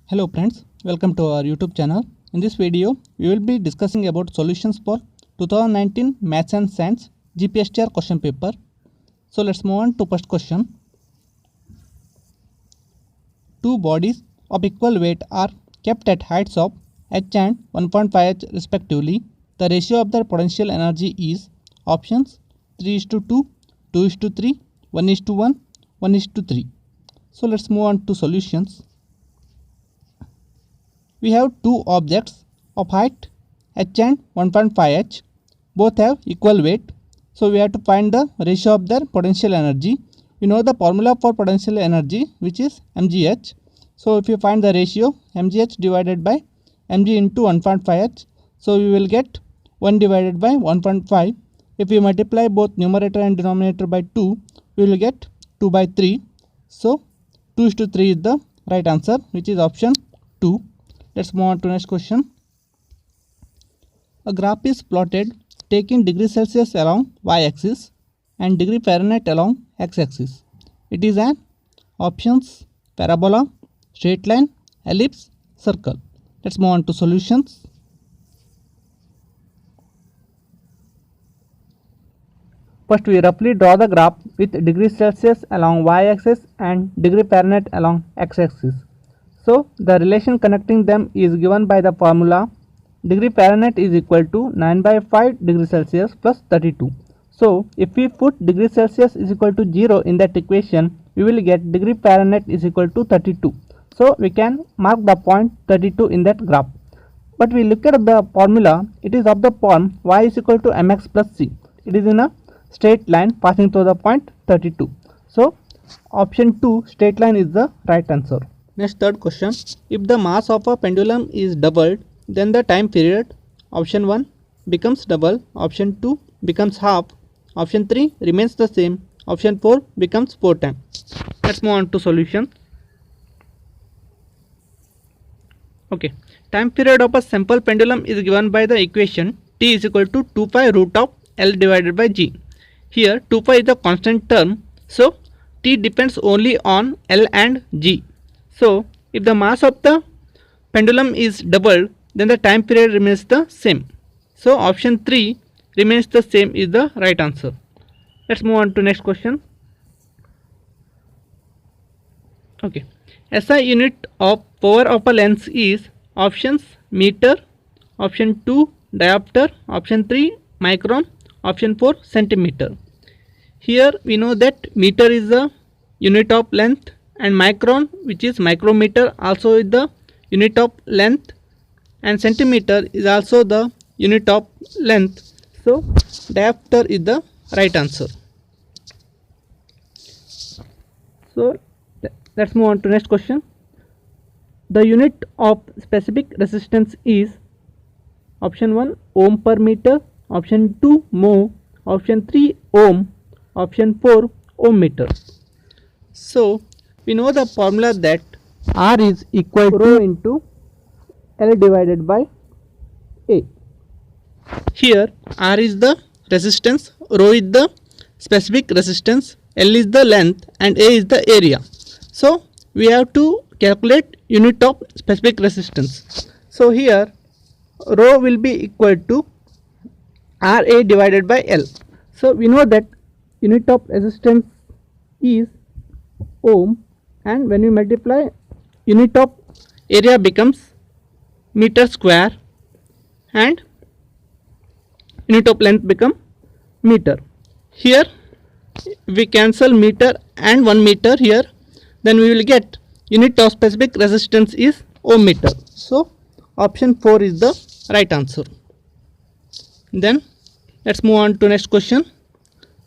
Hello friends, welcome to our YouTube channel. In this video, we will be discussing about solutions for 2019 Maths and Science GPSTR question paper. So let's move on to first question. Two bodies of equal weight are kept at heights of h and 1.5h respectively. The ratio of their potential energy is options 3:2, 2:3, 1:1, 1:3. So let's move on to solutions. We have two objects of height h and 1.5h. Both have equal weight. So we have to find the ratio of their potential energy. We know the formula for potential energy, which is mgh. So if you find the ratio mgh divided by mg into 1.5h, so we will get 1 divided by 1.5. If we multiply both numerator and denominator by 2, we will get 2 by 3. So 2:3 is the right answer, which is option 2. Let's move on to next question. A graph is plotted taking degree Celsius along y-axis and degree Fahrenheit along x-axis. It is an options parabola, straight line, ellipse, circle. Let's move on to solutions. First, we roughly draw the graph with degree Celsius along y-axis and degree Fahrenheit along x-axis. So the relation connecting them is given by the formula degree Fahrenheit is equal to 9 by 5 degree Celsius plus 32. So if we put degree Celsius is equal to 0 in that equation, we will get degree Fahrenheit is equal to 32. So we can mark the point 32 in that graph. But we look at the formula, it is of the form y is equal to mx plus c. It is in a straight line passing through the point 32. So option 2 straight line is the right answer. Next, third question. If the mass of a pendulum is doubled, then the time period option 1 becomes double, option 2 becomes half, option 3 remains the same, option 4 becomes 4 times. Let's move on to solution. Okay, time period of a simple pendulum is given by the equation t is equal to 2 pi root of L divided by G. Here 2 pi is a constant term, so t depends only on L and G. So if the mass of the pendulum is doubled, then the time period remains the same. So option 3 remains the same is the right answer. Let's move on to next question. Okay, SI unit of power of a lens is options meter, option 2 diopter, option 3 micron, option 4 centimeter. Here we know that meter is the unit of length and micron, which is micrometer, also is the unit of length, and centimeter is also the unit of length. So diopter is the right answer. So let's move on to next question. The unit of specific resistance is option 1 ohm per meter, option 2 mho, option 3 ohm, option 4 ohm meter. So we know the formula that R is equal to rho into L divided by A. Here R is the resistance, rho is the specific resistance, L is the length and A is the area. So we have to calculate unit of specific resistance. So here rho will be equal to RA divided by L. So we know that unit of resistance is ohm, and when we multiply, unit of area becomes meter square and unit of length become meter. Here we cancel meter and 1 meter here, then we will get unit of specific resistance is ohm meter. So option 4 is the right answer. Then let's move on to next question.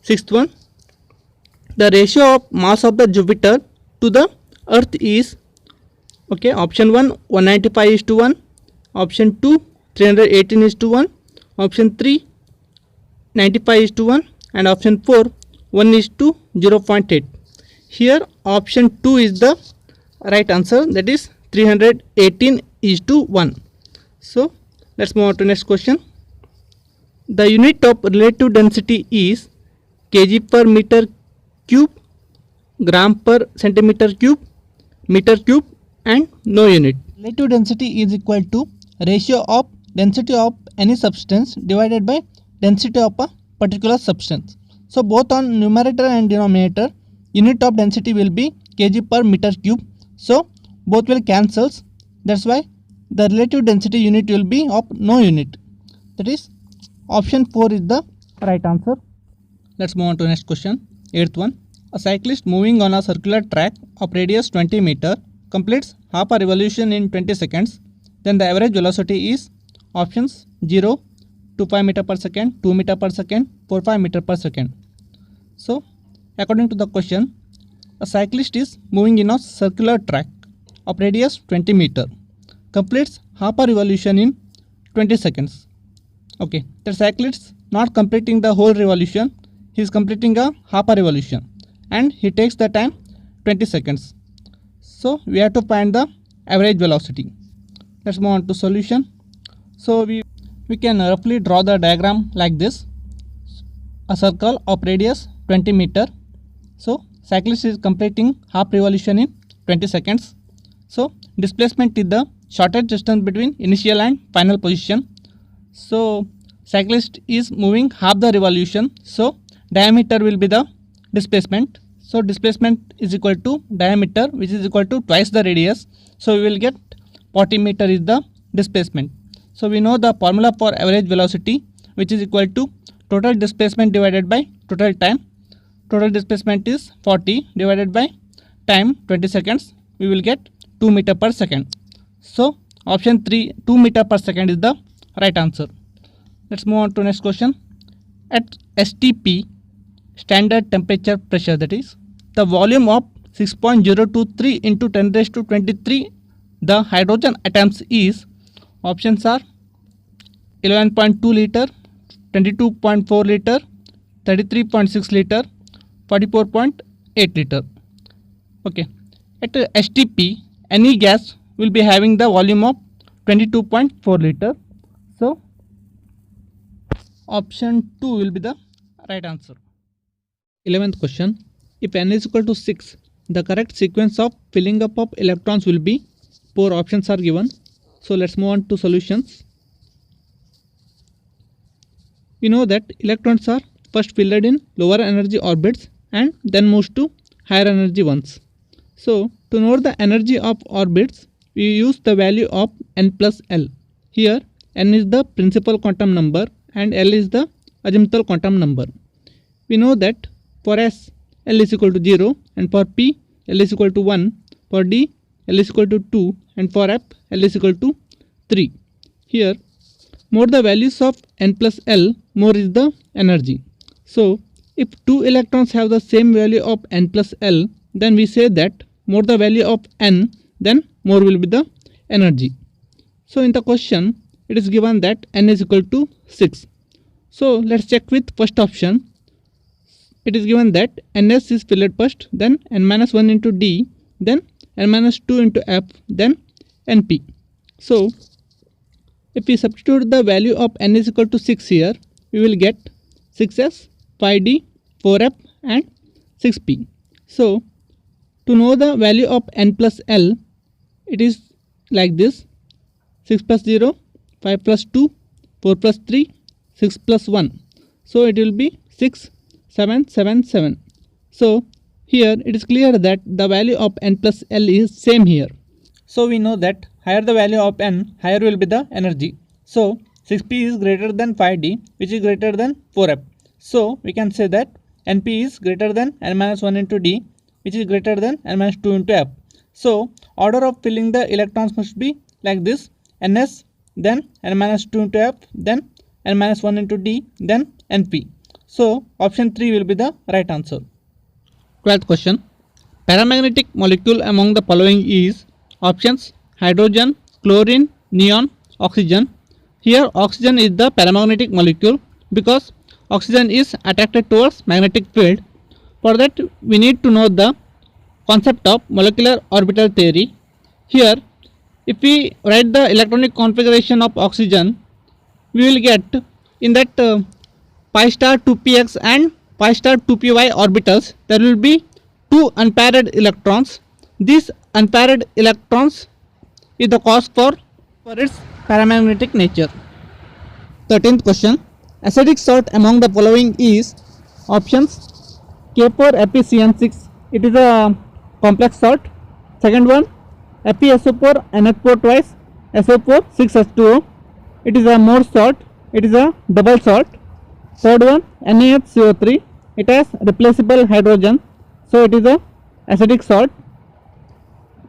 Sixth one. The ratio of mass of the Jupiter to the Earth is, okay, option 1 195:1, option 2 318:1, option 3 95:1, and option 4 1:0.8. Here option 2 is the right answer, that is 318:1. So let's move on to next question. The unit of relative density is kg per meter cube, gram per centimeter cube, meter cube, and no unit. Relative density is equal to ratio of density of any substance divided by density of a particular substance. So both on numerator and denominator, unit of density will be kg per meter cube. So both will cancels. That's why the relative density unit will be of no unit. That is option 4 is the right answer. Let's move on to next question. 8th one. A cyclist moving on a circular track of radius 20 meter completes half a revolution in 20 seconds. Then the average velocity is options 0 to 5 meter per second, 2 meter per second, 4 5 meter per second. So according to the question, a cyclist is moving in a circular track of radius 20 meter, completes half a revolution in 20 seconds. Okay, the cyclist not completing the whole revolution, he is completing a half a revolution and he takes the time 20 seconds. So we have to find the average velocity. Let's move on to solution. So we can roughly draw the diagram like this. A circle of radius 20 meter. So cyclist is completing half revolution in 20 seconds. So displacement is the shortest distance between initial and final position. So cyclist is moving half the revolution. So diameter will be the displacement. So displacement is equal to diameter, which is equal to twice the radius. So we will get 40 meter is the displacement. So we know the formula for average velocity, which is equal to total displacement divided by total time. Total displacement is 40 divided by time 20 seconds. We will get 2 meter per second. So option 3, 2 meter per second is the right answer. Let's move on to next question. At STP, standard temperature pressure, that is the volume of 6.023 into 10 raised to 23 the hydrogen atoms is, options are 11.2 liter, 22.4 liter, 33.6 liter, 44.8 liter. Okay, at STP any gas will be having the volume of 22.4 liter. So option 2 will be the right answer. 11th question. If n is equal to 6, the correct sequence of filling up of electrons will be, 4 options are given. So let's move on to solutions. We know that electrons are first filled in lower energy orbits and then moves to higher energy ones. So to know the energy of orbits, we use the value of n plus L. Here n is the principal quantum number and L is the azimuthal quantum number. We know that for S, L is equal to 0, and for P, L is equal to 1, for D, L is equal to 2, and for F, L is equal to 3. Here, more the values of n plus L, more is the energy. So, if two electrons have the same value of n plus L, then we say that more the value of n, then more will be the energy. So, in the question, it is given that n is equal to 6. So, let's check with first option. It is given that ns is filled first, then n minus 1 into d, then n minus 2 into f, then np. So if we substitute the value of n is equal to 6 here, we will get 6s, 5d, 4f and 6p. So to know the value of n plus L, it is like this: 6 plus 0, 5 plus 2, 4 plus 3, 6 plus 1. So it will be 6, 7, 7, 7. So here it is clear that the value of n plus L is same here. So we know that higher the value of n, higher will be the energy. So 6p is greater than 5d, which is greater than 4f. So we can say that np is greater than n minus 1 into d, which is greater than n minus 2 into f. So order of filling the electrons must be like this: ns, then n minus 2 into f, then n minus 1 into d, then np. So option 3 will be the right answer. 12th question. Paramagnetic molecule among the following is, options: hydrogen, chlorine, neon, oxygen. Here oxygen is the paramagnetic molecule because oxygen is attracted towards magnetic field. For that we need to know the concept of molecular orbital theory. Here if we write the electronic configuration of oxygen, we will get in that pi star 2px and pi star 2py orbitals, there will be two unpaired electrons. These unpaired electrons is the cause for its paramagnetic nature. 13th question. Acidic salt among the following is options K4FeCN6. It is a complex salt. Second one, FeSO4 NH4 twice SO4 6H2O. It is a Morse salt. It is a double salt. Third one, NaHCO3. It has replaceable hydrogen, so it is a acidic salt.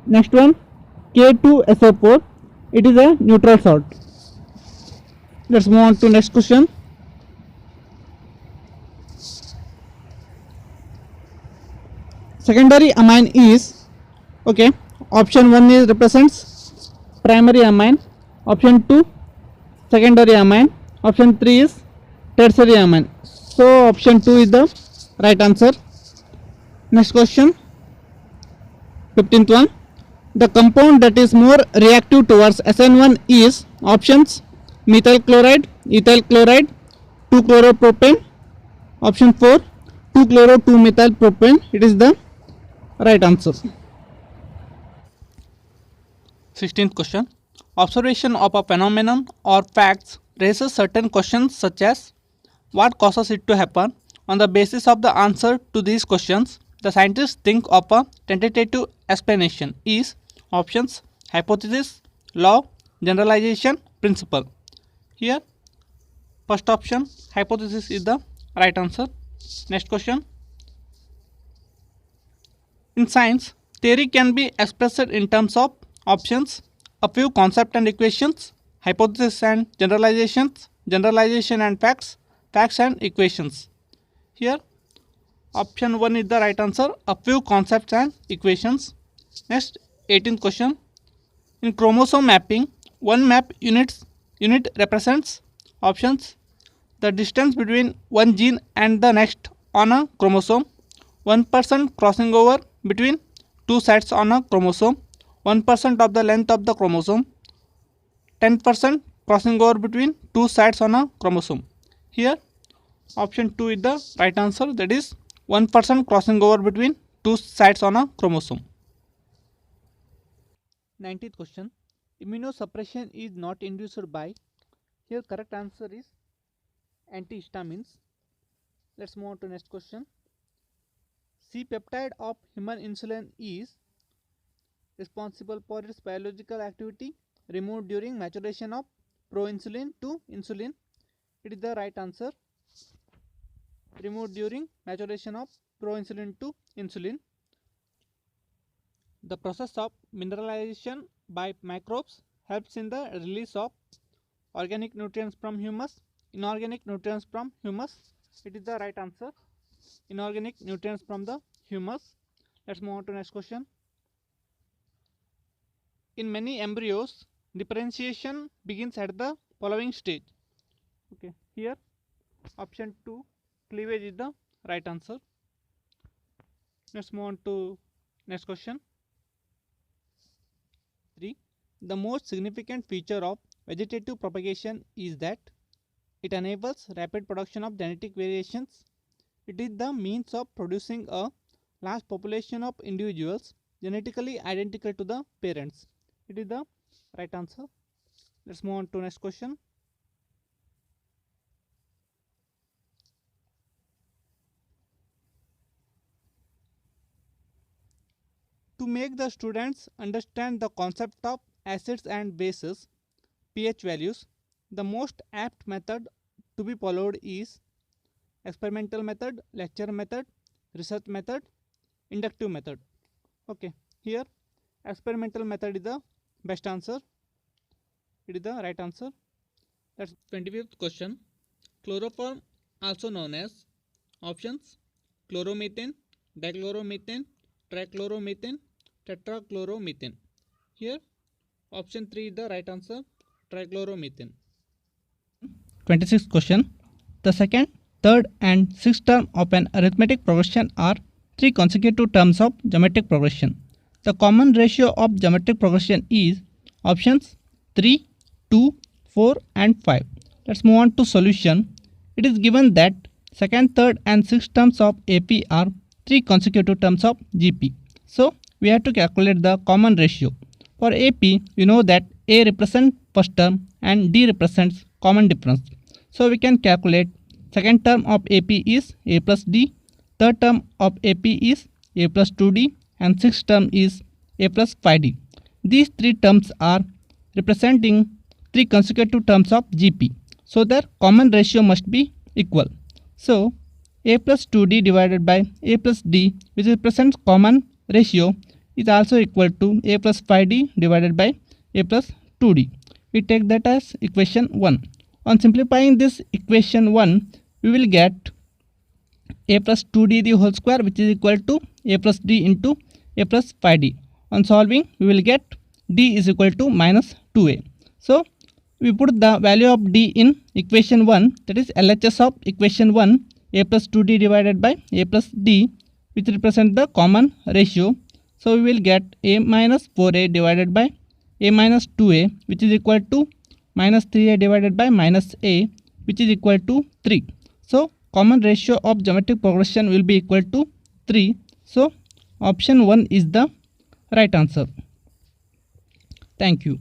Next one, K2SO4. It is a neutral salt. Let's move on to next question. Secondary amine is, okay, option 1 is represents primary amine, option 2 secondary amine, option 3 is tertiary amine. So option 2 is the right answer. Next question, 15th one. The compound that is more reactive towards SN1 is options methyl chloride, ethyl chloride, 2-chloropropane. Option 4, 2-chloro-2-methyl propane. It is the right answer. 16th question. Observation of a phenomenon or facts raises certain questions such as what causes it to happen. On the basis of the answer to these questions, the scientists think of a tentative explanation is options hypothesis, law, generalization, principle. Here first option hypothesis is the right answer. Next question. In science, theory can be expressed in terms of options a few concepts and equations, hypothesis and generalizations, generalization and facts, facts and equations. Here option 1 is the right answer, a few concepts and equations. Next, 18th question. In chromosome mapping, one map unit represents options the distance between one gene and the next on a chromosome, 1% crossing over between two sites on a chromosome, 1% of the length of the chromosome, 10% crossing over between two sites on a chromosome. Here option 2 is the right answer, that is 1% crossing over between two sites on a chromosome. 19th question. Immunosuppression is not induced by. Here correct answer is antihistamines. Let's move on to next question. C-peptide of human insulin is responsible for its biological activity removed during maturation of proinsulin to insulin. It is the right answer. Removed during maturation of proinsulin to insulin. The process of mineralization by microbes helps in the release of organic nutrients from humus, inorganic nutrients from humus. It is the right answer. Inorganic nutrients from the humus. Let's move on to next question. In many embryos, differentiation begins at the following stage. Okay, here option 2, cleavage is the right answer. Let's move on to next question. 3. The most significant feature of vegetative propagation is that it enables rapid production of genetic variations. It is the means of producing a large population of individuals genetically identical to the parents. It is the right answer. Let's move on to next question. To make the students understand the concept of acids and bases, pH values, the most apt method to be followed is experimental method, lecture method, research method, inductive method. Okay, here experimental method is the best answer. It is the right answer. That's 25th question. Chloroform, also known as options chloromethane, dichloromethane, trichloromethane, tetrachloromethane. Here option 3 is the right answer, trichloromethane. 26th question. The second, third and sixth term of an arithmetic progression are three consecutive terms of geometric progression. The common ratio of geometric progression is options 3, 2, 4 and 5. Let's move on to solution. It is given that second, third and sixth terms of AP are three consecutive terms of GP. So we have to calculate the common ratio. For AP, you know that A represents first term and D represents common difference. So we can calculate second term of AP is A plus D, third term of AP is A plus 2D, and sixth term is A plus 5D. These three terms are representing three consecutive terms of GP. So their common ratio must be equal. So A plus 2D divided by A plus D, which represents common ratio, is also equal to A plus 5D divided by A plus 2D. We take that as equation 1. On simplifying this equation 1, we will get A plus 2D the whole square, which is equal to A plus D into A plus 5D. On solving, we will get D is equal to minus 2A. So we put the value of D in equation 1, that is LHS of equation 1, A plus 2D divided by A plus D, which represent the common ratio. So we will get A minus 4A divided by A minus 2A, which is equal to minus 3A divided by minus A, which is equal to 3. So common ratio of geometric progression will be equal to 3. So option 1 is the right answer. Thank you.